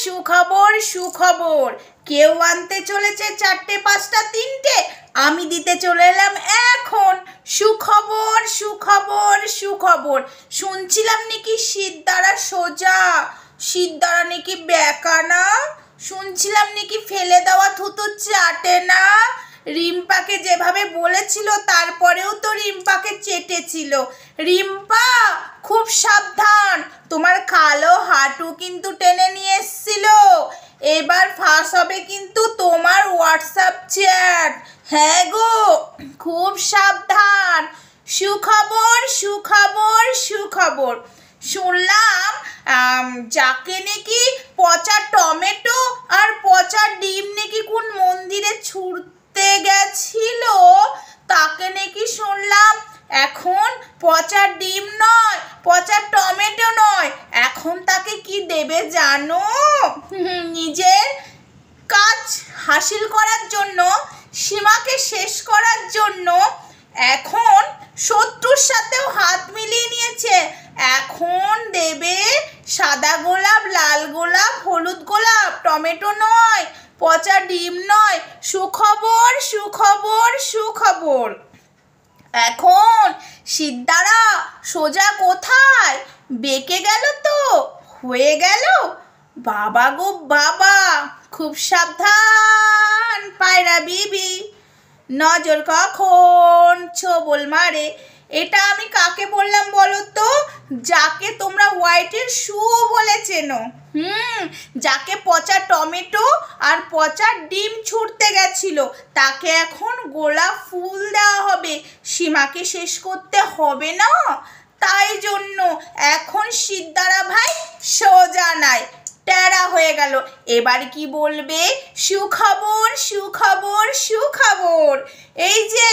সুখবর সুখবর। কেউ আনতে চলেছে 4টে 5টা 3টে, আমি দিতে চলে এলাম এখন। সুখবর সুখবর সুখবর। শুনছিলাম নাকি সিদ্ধারা সোজা, সিদ্ধারা নাকি বেঁকা না, শুনছিলাম নাকি ফেলে দেওয়া থুতু চাটে না। রিম্পাকে যেভাবে বলেছিল তারপরেও তো রিম্পাকে চেটেছিল। রিম্পা খুব সাবধান, তোমার কালো হাঁটু কিন্তু টেনে নিয়ে এসছিল। এবার ফাঁস হবে কিন্তু তোমার হোয়াটসঅ্যাপ চ্যাট। হ্যাঁ গো, খুব সাবধান। সুখবর সুখবর সুখবর। শুনলাম যাকে নাকি পচা টমেটো আর পচা ডিম নাকি কোন মন্দিরে ছুঁড়তে গেছিল, তাকে নাকি শুনলাম এখন পচা ডিম নয়, পচা টমেটো নয়, এখন তাকে কি দেবে জানো? নিজের কাজ হাসিল করার জন্য, সীমাকে শেষ করার জন্য এখন শত্রুর সাথেও হাত মিলিয়ে নিয়েছে। এখন দেবে সাদা গোলাপ, লাল গোলাপ, হলুদ গোলাপ, টমেটো নয়, পচা ডিম নয়। সুখবর সুখবর সুখবর। এখন সিদ্ধারা সোজা কোথায়? বেঁকে গেল তো, হয়ে গেল। বাবা গো বাবা, খুব সাবধান পায়রা বিবি, নজর কখন ছোবল মারে। এটা আমি কাকে বললাম বলো তো? যাকে তোমরা হোয়াইটের শু বলে চেনো। যাকে পচা টমেটো আর পচা ডিম ছুঁড়তে গেছিল, তাকে এখন গোলাপ ফুল দেওয়া হবে। সীমাকে শেষ করতে হবে না, তাই জন্য এখন সিদ্ধারা ভাই সোজা নাই, টেরা হয়ে গেল। এবার কি বলবে? সুখবর সুখবর সুখবর। এই যে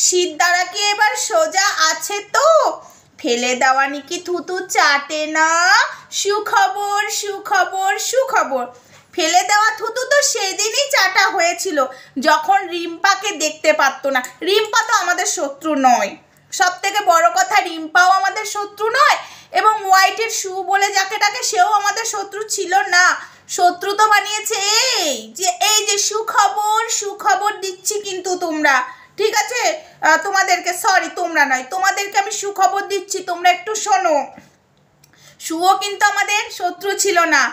সিদ্ধারা কি এবার সোজা আছে তো? ফেলে দেওয়া নাকি থুতু চাটে না। সুখবর সুখবর সুখবর। ফেলে দেওয়া থুতু তো সেদিনই চাটা হয়েছিল, যখন রিম্পাকে দেখতে পারতো না। রিম্পা তো আমাদের শত্রু নয়, সব থেকে বড় কথা রিম্পাও আমাদের শত্রু নয়, এবং হোয়াইটের শু বলে যাকে ডাকে সেও আমাদের শত্রু ছিল না। শত্রু তো বানিয়েছে এই যে সুখবর সুখবর দিচ্ছি কিন্তু তোমরা, ঠিক আছে? তোমাদেরকে, সরি তোমরা নয়, তোমাদেরকে আমি সুখবর দিচ্ছি, তোমরা একটু শোনো। শুও কিন্তু আমাদের শত্রু ছিল না,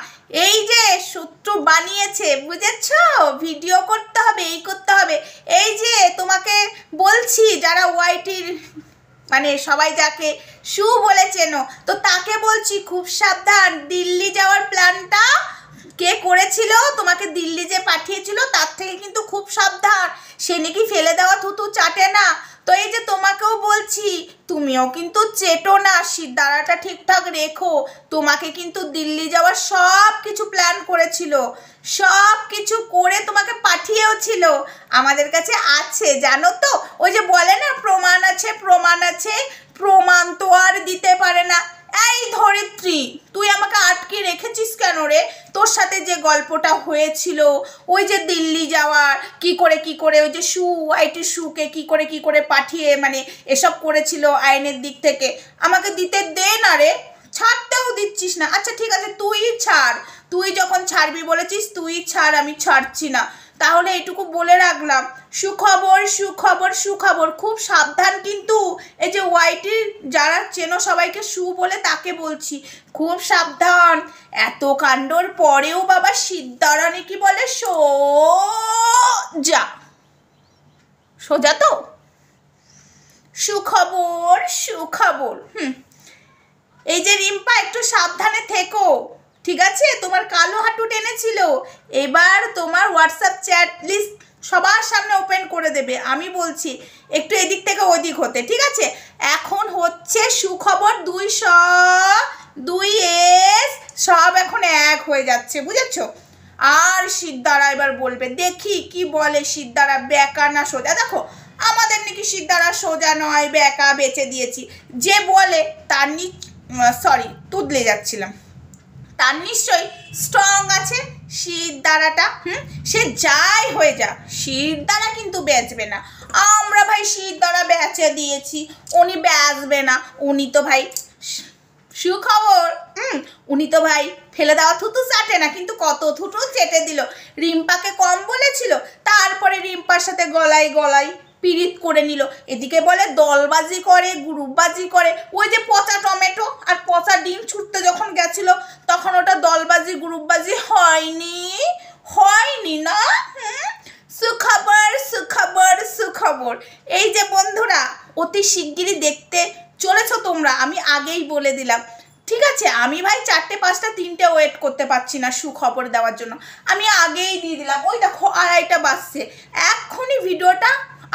এই যে শত্রু বানিয়েছে, বুঝেছো? ভিডিও করতে হবে, এই করতে হবে। এই যে তোমাকে বলছি, যারা হোয়াইটের মানে সবাই যাকে শু বলেছেন, তো তাকে বলছি খুব সাবধান। দিল্লি যাওয়ার প্ল্যানটা কে করেছিল, তোমাকে দিল্লি যে পাঠিয়েছিল, তার থেকে কিন্তু খুব সাবধান। সে নাকি ফেলে দেওয়া থুতু চাটে না। তো এই যে তোমাকেও বলছি, তুমিও কিন্তু চেটো না, সিদ্ধারাটা ঠিকঠাক রেখো। তোমাকে কিন্তু দিল্লি যাওয়ার সব কিছু প্ল্যান করেছিল, সব কিছু করে তোমাকে পাঠিয়েও ছিল। আমাদের কাছে আছে জানো তো, ওই যে বলে না প্রমাণ আছে, প্রমাণ আছে, প্রমাণ তো আর দিতে পারে না। এই ধরিত্রী, তুই আমাকে আটকে রেখেছিস কেন রে? তোর সাথে যে গল্পটা হয়েছিল, ওই যে দিল্লি যাওয়ার কি করে ওই যে শু, হোয়াইটের শুকে কি করে পাঠিয়ে মানে এসব করেছিল আইনের দিক থেকে, আমাকে দিতে দে না রে। ছাড়তেও দিচ্ছিস না। আচ্ছা ঠিক আছে, তুই ছাড়, তুই যখন ছাড়বি বলেছিস তুই ছাড়, আমি ছাড়ছি না। তাহলে এটুকু বলে রাখলাম, সুখবর সুখবর সুখবর। খুব সাবধান কিন্তু, এই যে হোয়াইটের যারা চেনো সবাইকে শু বলে তাকে বলছি, খুব সাবধান। এত কাণ্ডর পরেও বাবা সিদ্ধারা নাকি বলে সোজা, সোজা তো। সুখবর সুখবর। এই যে রিম্পা, একটু সাবধানে থেকো, ঠিক আছে? তোমার কালো হাঁটু টেনেছিল, এবার তোমার হোয়াটসঅ্যাপ চ্যাট লিস্ট সবার সামনে ওপেন করে দেবে। আমি বলছি একটু এদিক থেকে ওদিক হতে, ঠিক আছে? এখন হচ্ছে সুখবর, 2 এস সব এখন এক হয়ে যাচ্ছে, বুঝেছো? আর সিদ্ধারা এবার বলবে, দেখি কি বলে সিদ্ধারা, বেঁকা না সোজা। দেখো আমাদের নাকি সিদ্ধারা সোজা নয়, বেঁকা, বেঁচে দিয়েছি। যে বলে তার সরি তুদলে যাচ্ছিলাম, তার নিশ্চয়ই স্ট্রং আছে সিদ্ধারাটা। সে যাই হয়ে যা, সিদ্ধারা কিন্তু বেচবে না। আমরা ভাই সিদ্ধারা বেচে দিয়েছি, উনি বেচবে না। উনি তো ভাই সুখবর। উনি তো ভাই ফেলে দেওয়া থুতু চাটে না, কিন্তু কত থুতু চেটে দিল। রিম্পাকে কম বলেছিল, তারপরে রিম্পার সাথে গলায় গলায় পিরিত করে নিল। এদিকে বলে দলবাজি করে, গ্রুপবাজি করে। ওই যে পচা টমেটো আর পচা ডিম ছুটতে যখন গেছিল, তখন ওটা দলবাজি গ্রুপবাজি হয়নি? হয়নি না? সুখবর সুখবর সুখবর। এই যে বন্ধুরা, অতি শিগগিরই দেখতে চলেছ তোমরা, আমি আগেই বলে দিলাম। ঠিক আছে, আমি ভাই 4টে 5টা 3টে ওয়েট করতে পারছি না সুখবর দেওয়ার জন্য, আমি আগেই দিয়ে দিলাম। ওই দেখো 2:30 বাজছে, এক্ষুনি ভিডিওটা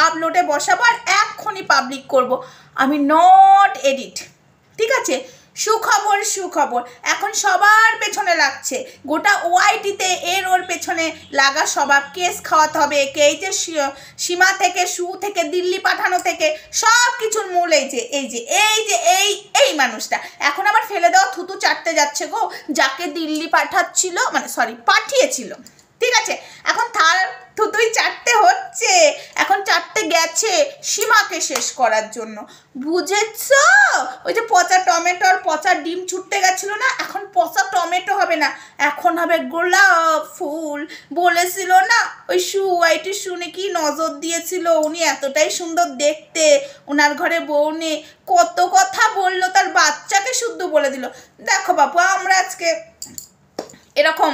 আপলোডে বসাবো আর এক্ষুনি পাবলিক করব, আমি নট এডিট। ঠিক আছে, সুখবর সুখবর। এখন সবার পেছনে লাগছে, গোটা ওআইটিতে এর ওর পেছনে লাগা, সবার কেস খাওয়াতে হবে একে। এই যে সীমা থেকে, সু থেকে, দিল্লি পাঠানো থেকে, সব কিছুর মূল এই মানুষটা এখন আবার ফেলে দেওয়া থুতু চাটতে যাচ্ছে গো, যাকে দিল্লি পাঠাচ্ছিল, মানে সরি পাঠিয়েছিল। ঠিক আছে, এখন তার থুতুই চাটতে হচ্ছে, এখন চাটতে গেছে সীমাকে শেষ করার জন্য, বুঝেছ? ওই যে পচা টমেটো আর পচা ডিম ছুটতে গেছিল না, এখন পচা টমেটো হবে না, এখন হবে গোলাপ ফুল। বলেছিল না ওই ওআইটি শুনে কি নজর দিয়েছিল, উনি এতটাই সুন্দর দেখতে, ওনার ঘরে বউ নেই, কত কথা বললো, তার বাচ্চাকে শুদ্ধ বলে দিল। দেখো বাপু, আমরা আজকে এরকম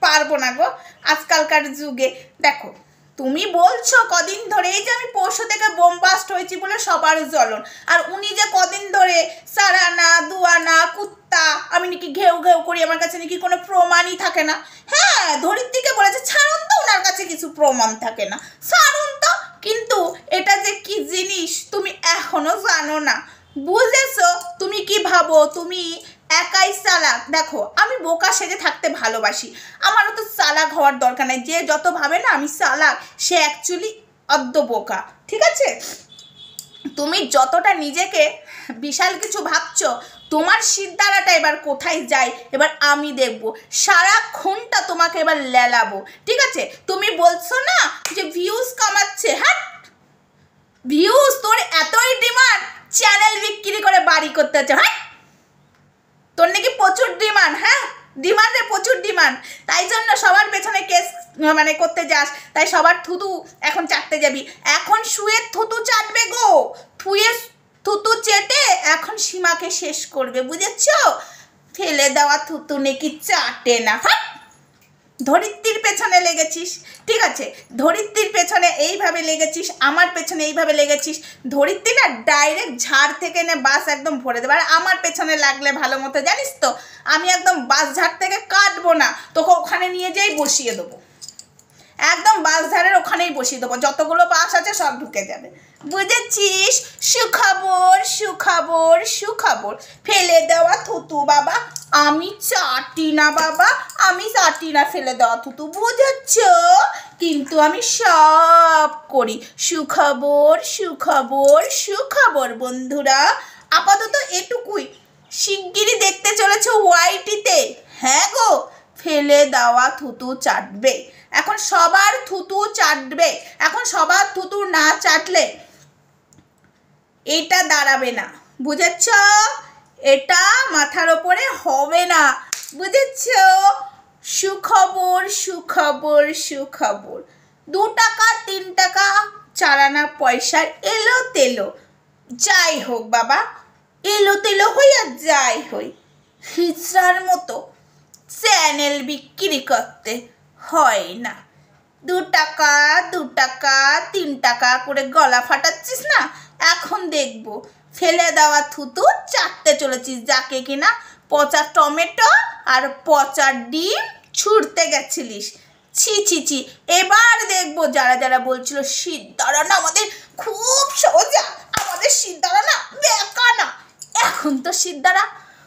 পারবো না গো আজকালকার যুগে। দেখো, তুমি বলছো কদিন ধরে, এই যে আমি পরশু থেকে বোমবাস্ট হয়েছি বলে সবার জ্বলন, আর উনি যে কদিন ধরে সারানা দুয়ানা কুত্তা, আমি নাকি ঘেউ ঘেউ করি, আমার কাছে নাকি কোনো প্রমাণই থাকে না। হ্যাঁ, ধরিত্রীকে বলেছে ছাড়ুন তো, ওনার কাছে কিছু প্রমাণ থাকে না, ছাড়ুন তো। কিন্তু এটা যে কি জিনিস তুমি এখনো জানো না, বুঝেছো? তুমি কি ভাবো তুমি একাই চালাক? দেখো, আমি বোকা সেজে থাকতে ভালোবাসি, আমারও তো চালাক হওয়ার দরকার নেই। যে যত ভাবে না আমি চালাক, সে অ্যাকচুয়ালি অদ্য বোকা। ঠিক আছে, তুমি যতটা নিজেকে বিশাল কিছু ভাবছো, তোমার সিদ্ধারাটা এবার কোথায় যায় এবার আমি দেখবো, সারাক্ষণটা তোমাকে এবার লেলাবো। ঠিক আছে, তুমি বলছো না যে ভিউজ কামাচ্ছে, হ্যাঁ ভিউজ, তোর এতই ডিমান্ড চ্যানেল বিক্রি করে বাড়ি করতে হচ্ছে, হ্যাঁ তোর নাকি প্রচুর ডিমান্ড, হ্যাঁ ডিমান্ডে প্রচুর ডিমান্ড, তাই জন্য সবার পেছনে কেস মানে করতে যাস, তাই সবার থুতু এখন চাটতে যাবি। এখন শুয়ে থুতু চাটবে গো, থুয়ে থুতু চেটে এখন সীমাকে শেষ করবে, বুঝেছ? ফেলে দেওয়া থুতু নাকি চাটে না, হ্যাঁ ধরিত্রীর পেছনে লেগেছিস। ঠিক আছে, ধরিত্রীর পেছনে এইভাবে লেগেছিস, আমার পেছনে এইভাবে লেগেছিস। ধরিত্রী না ডাইরেক্ট ঝাড় থেকে নে বাস একদম ভরে দেবে, আর আমার পেছনে লাগলে ভালো মতো জানিস তো, আমি একদম বাস ঝাড় থেকে কাটবো না, তোকে ওখানে নিয়ে যেই বসিয়ে দেবো, একদম বাস ঝাড়ের ওখানেই বসিয়ে দেবো, যতগুলো বাস আছে সব ঢুকে যাবে, বুঝেছিস? সুখবর সুখবর সুখবর। ফেলে দেওয়া থুতু বাবা আমি চাটি না, বাবা আমি চাটি না ফেলে দেওয়া থুতু, বুঝেছ? কিন্তু আমি সব করি। সুখবর সুখবর সুখবর বন্ধুরা, আপাতত এটুকুই। শিগগিরই দেখতে চলেছে ওআইটিতে, হ্যাঁ গো ফেলে দেওয়া থুতু চাটবে, এখন সবার থুতু চাটবে। এখন সবার থুতু না চাটলে এটা দাঁড়াবে না, বুঝেছ? এটা মাথার ওপরে হবে না, বুঝেছ? সুখবর সুখবর সুখবর। 2 টাকা 3 টাকা 4 আনা পয়সার এলো তেলো, যাই হোক বাবা, এলো তেলো হই আর যাই হই, হিজড়ার মতো চ্যানেল বিক্রি করতে হয় না। 2 টাকা 2 টাকা 3 টাকা করে গলা ফাটাচ্ছিস না, এখন দেখবো ফেলে দেওয়া থুতু চাটতে চলেছিস, যাকে কিনা পচা টমেটো আর পচা ডিম ছুঁড়তে গেছিলিস। ছি ছি ছি, এবার দেখবো যারা যারা বলছিল সিদ্ধারানা আমাদের খুব সোজা, আমাদের সিদ্ধারানা বেকা না, এখন তো সিদ্ধারা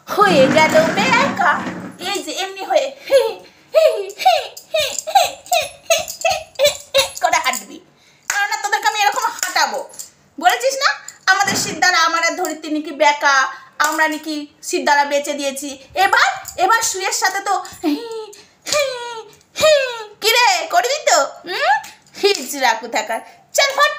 হয়ে গেল বেকা, এই যে এমনি হয়ে করে হাঁটবি, কারণ তোদেরকে আমি এরকম হাঁটাবো। বলেছিস না আমাদের সিদ্ধারা, আমার ধরিত্রী নাকি বেকা, আমরা নাকি সিদ্ধারা বেঁচে দিয়েছি, এবার এবার শুয়ের সাথে তো কিরে করবি তো, হিজড়া কোথাকার, চল ফট।